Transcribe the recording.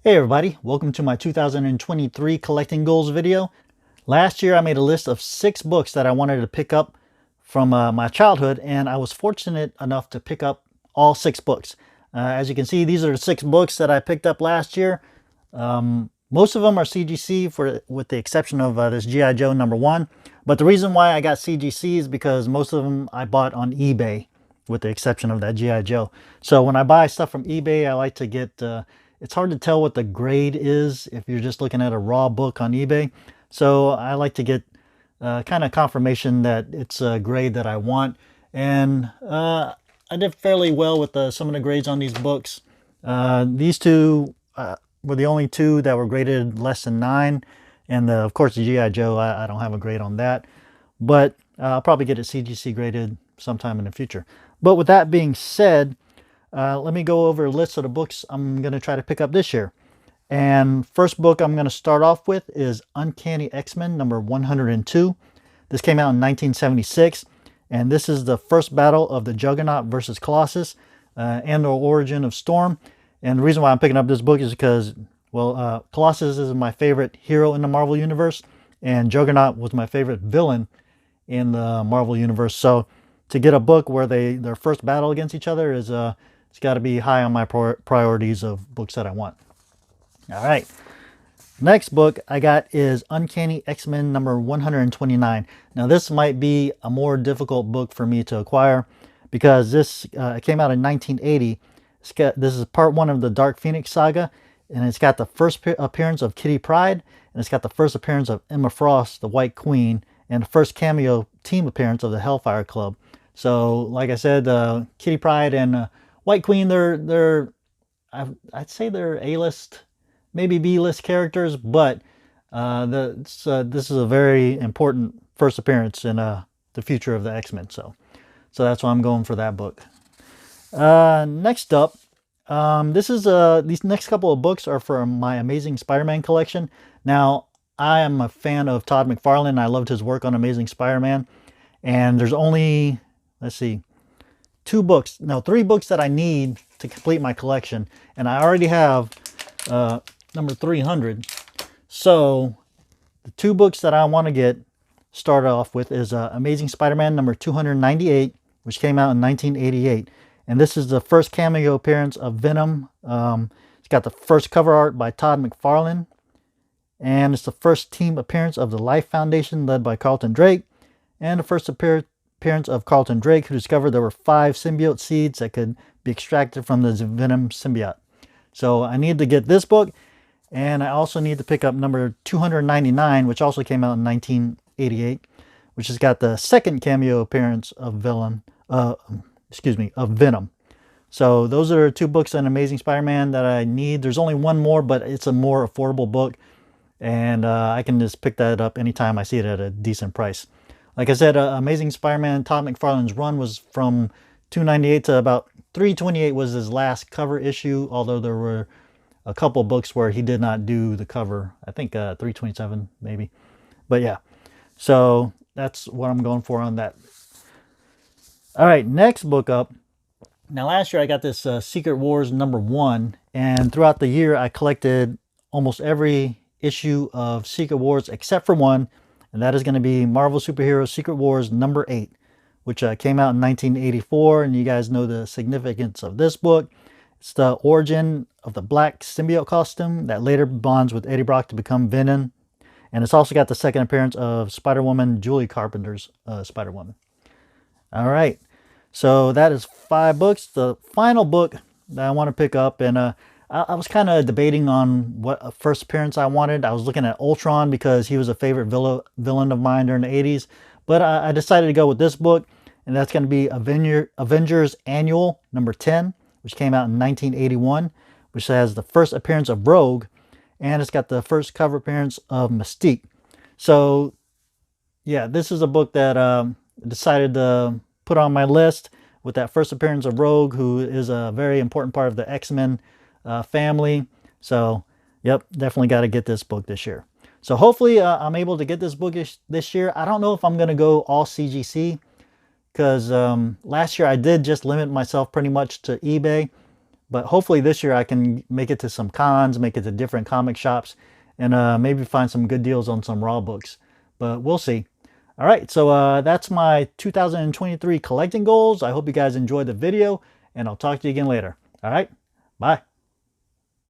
Hey everybody, welcome to my 2023 collecting goals video. Last year I made a list of 6 books that I wanted to pick up from my childhood, and I was fortunate enough to pick up all 6 books. As you can see, these are the 6 books that I picked up last year. Most of them are CGC with the exception of this G.I. Joe #1. But the reason why I got CGC is because most of them I bought on eBay, with the exception of that G.I. Joe. So when I buy stuff from eBay, I like to get... it's hard to tell what the grade is if you're just looking at a raw book on eBay. So I like to get kind of confirmation that it's a grade that I want. And I did fairly well with some of the grades on these books. These two were the only two that were graded less than 9. And of course the G.I. Joe, I don't have a grade on that. But I'll probably get it CGC graded sometime in the future. But with that being said, let me go over a list of the books I'm going to try to pick up this year. And first book I'm going to start off with is Uncanny X-Men #102. This came out in 1976, and this is the first battle of the Juggernaut versus Colossus and the origin of Storm. And the reason why I'm picking up this book is because, well, Colossus is my favorite hero in the Marvel Universe, and Juggernaut was my favorite villain in the Marvel Universe. So to get a book where their first battle against each other is it's got to be high on my priorities of books that I want. All right. Next book I got is Uncanny X-Men #129. Now this might be a more difficult book for me to acquire because this came out in 1980. This is part 1 of the Dark Phoenix saga, and it's got the first appearance of Kitty Pryde, and it's got the first appearance of Emma Frost, the White Queen, and the first cameo team appearance of the Hellfire Club. So like I said, Kitty Pryde and White Queen, I'd say they're A-list, maybe B-list characters, but this is a very important first appearance in the future of the X-Men. So that's why I'm going for that book. Next up, these next couple of books are for my Amazing Spider-Man collection. Now, I am a fan of Todd McFarlane. I loved his work on Amazing Spider-Man, and there's only, let's see, 3 books that I need to complete my collection, and I already have number 300. So the 2 books that I want to get started off with is Amazing Spider-Man #298, which came out in 1988, and this is the first cameo appearance of Venom. It's got the first cover art by Todd McFarlane, and it's the first team appearance of the Life Foundation led by Carlton Drake, and the first appearance of Carlton Drake, who discovered there were 5 symbiote seeds that could be extracted from the Venom symbiote. So I need to get this book, and I also need to pick up number 299, which also came out in 1988, which has got the second cameo appearance of Venom. So those are 2 books on Amazing Spider-Man that I need. There's only one more, but it's a more affordable book, and I can just pick that up anytime I see it at a decent price. Like I said, Amazing Spider-Man, Todd McFarlane's run was from 298 to about 328 was his last cover issue, although there were a couple books where he did not do the cover. I think 327 maybe. But yeah, so that's what I'm going for on that. All right, next book up. Now last year I got this Secret Wars #1, and throughout the year I collected almost every issue of Secret Wars except for one, and that is going to be Marvel Superhero Secret Wars #8, which came out in 1984, and you guys know the significance of this book. It's the origin of the black symbiote costume that later bonds with Eddie Brock to become Venom, and it's also got the second appearance of Spider-Woman, Julie Carpenter's Spider-Woman. All right, so that is 5 books. The final book that I want to pick up, and I was kind of debating on what first appearance I wanted. I was looking at Ultron because he was a favorite villain of mine during the 80s. But I decided to go with this book, and that's going to be Avengers Annual #10, which came out in 1981, which has the first appearance of Rogue, and it's got the first cover appearance of Mystique. So, yeah, this is a book that I decided to put on my list with that first appearance of Rogue, who is a very important part of the X-Men family. So, yep, definitely got to get this book this year. So hopefully I'm able to get this book this year. I don't know if I'm going to go all CGC because last year I did just limit myself pretty much to eBay. But hopefully this year I can make it to some cons, make it to different comic shops, and maybe find some good deals on some raw books. But we'll see. All right, so that's my 2023 collecting goals. I hope you guys enjoyed the video, and I'll talk to you again later. All right, bye.